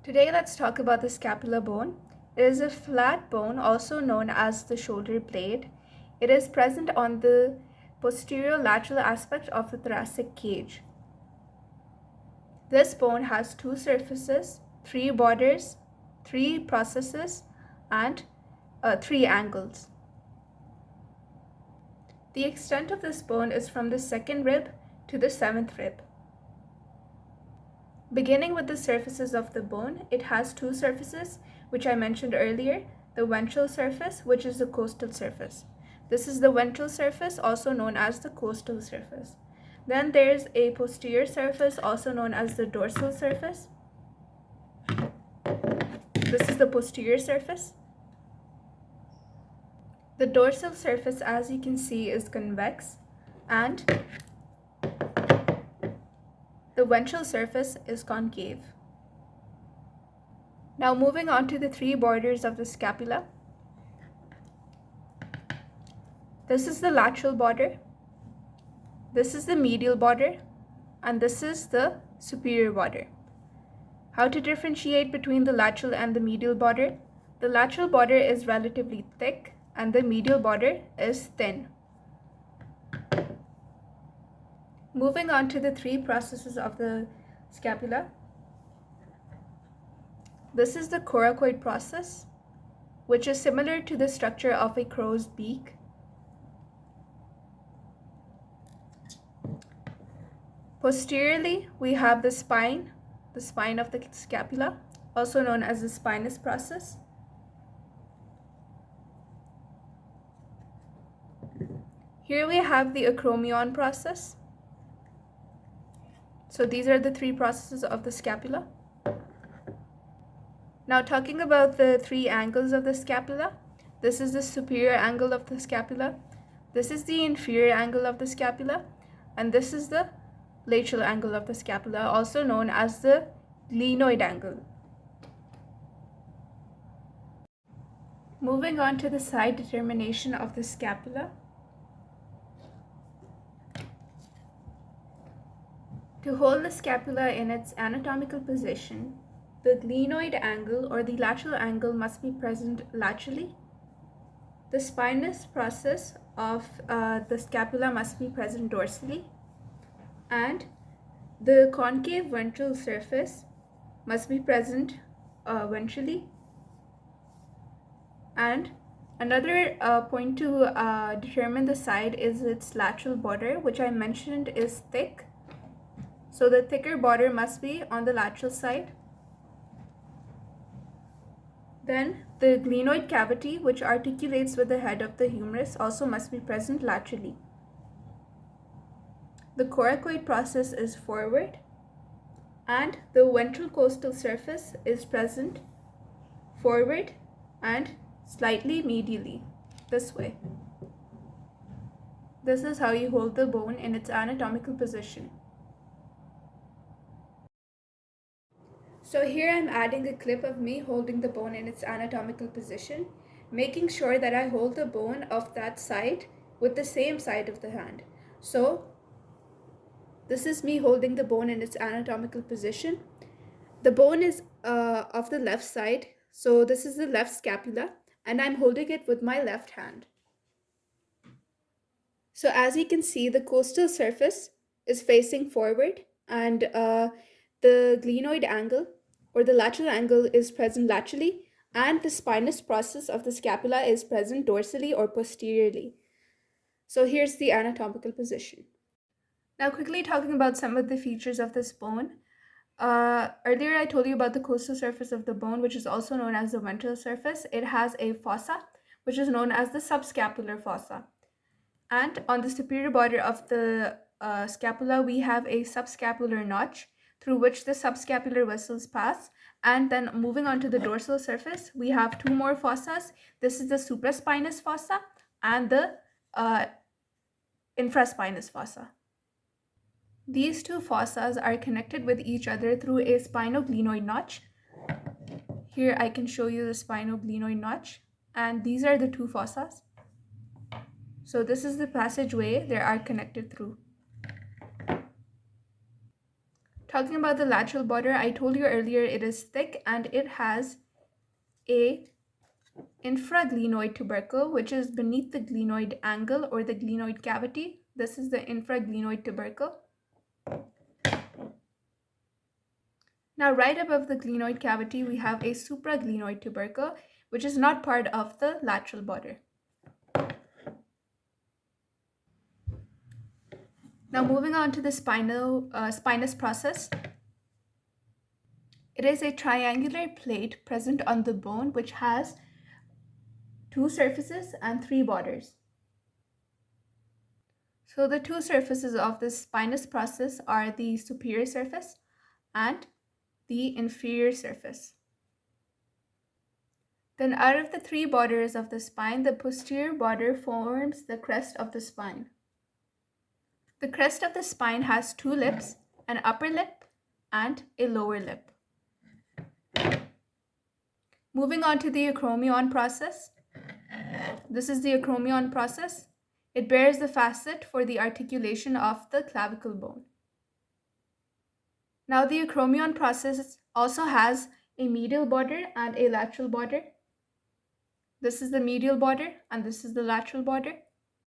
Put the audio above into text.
Today let's talk about the scapular bone. It is a flat bone also known as the shoulder blade. It is present on the posterior lateral aspect of the thoracic cage. This bone has two surfaces, three borders, three processes, and three angles. The extent of this bone is from the second rib to the seventh rib. Beginning with the surfaces of the bone, it has two surfaces, which I mentioned earlier, the ventral surface, which is the costal surface. This is the ventral surface, also known as the costal surface. Then there's a posterior surface, also known as the dorsal surface. This is the posterior surface. The dorsal surface, as you can see, is convex, and the ventral surface is concave. Now moving on to the three borders of the scapula. This is the lateral border, this is the medial border, and this is the superior border. How to differentiate between the lateral and the medial border? The lateral border is relatively thick and the medial border is thin. Moving on to the three processes of the scapula. This is the coracoid process, which is similar to the structure of a crow's beak. Posteriorly, we have the spine of the scapula, also known as the spinous process. Here we have the acromion process. So these are the three processes of the scapula. Now talking about the three angles of the scapula, this is the superior angle of the scapula, this is the inferior angle of the scapula, and this is the lateral angle of the scapula, also known as the glenoid angle. Moving on to the side determination of the scapula. To hold the scapula in its anatomical position, the glenoid angle or the lateral angle must be present laterally. The spinous process of the scapula must be present dorsally, and the concave ventral surface must be present ventrally. And another point to determine the side is its lateral border, which I mentioned is thick. So the thicker border must be on the lateral side. Then the glenoid cavity, which articulates with the head of the humerus, also must be present laterally. The coracoid process is forward, and the ventral costal surface is present forward and slightly medially, this way. This is how you hold the bone in its anatomical position. So here I'm adding a clip of me holding the bone in its anatomical position, making sure that I hold the bone of that side with the same side of the hand. So this is me holding the bone in its anatomical position. The bone is of the left side, so this is the left scapula, and I'm holding it with my left hand. So as you can see, the costal surface is facing forward, and the glenoid angle or the lateral angle is present laterally, and the spinous process of the scapula is present dorsally or posteriorly. So here's the anatomical position. Now quickly talking about some of the features of this bone. Earlier I told you about the costal surface of the bone, which is also known as the ventral surface. It has a fossa, which is known as the subscapular fossa. And on the superior border of the scapula, we have a subscapular notch through which the subscapular vessels pass. And then moving on to the dorsal surface, we have two more fossas. This is the supraspinous fossa and the infraspinous fossa. These two fossas are connected with each other through a spinoglenoid notch. Here I can show you the spinoglenoid notch, and these are the two fossas. So this is the passageway they are connected through. Talking about the lateral border, I told you earlier it is thick and it has a infraglenoid tubercle, which is beneath the glenoid angle or the glenoid cavity. This is the infraglenoid tubercle. Now, right above the glenoid cavity, we have a supraglenoid tubercle, which is not part of the lateral border. Now, moving on to the spinous process. It is a triangular plate present on the bone, which has two surfaces and three borders. So the two surfaces of the spinous process are the superior surface and the inferior surface. Then out of the three borders of the spine, the posterior border forms the crest of the spine. The crest of the spine has two lips, an upper lip and a lower lip. Moving on to the acromion process. This is the acromion process. It bears the facet for the articulation of the clavicle bone. Now the acromion process also has a medial border and a lateral border. This is the medial border and this is the lateral border.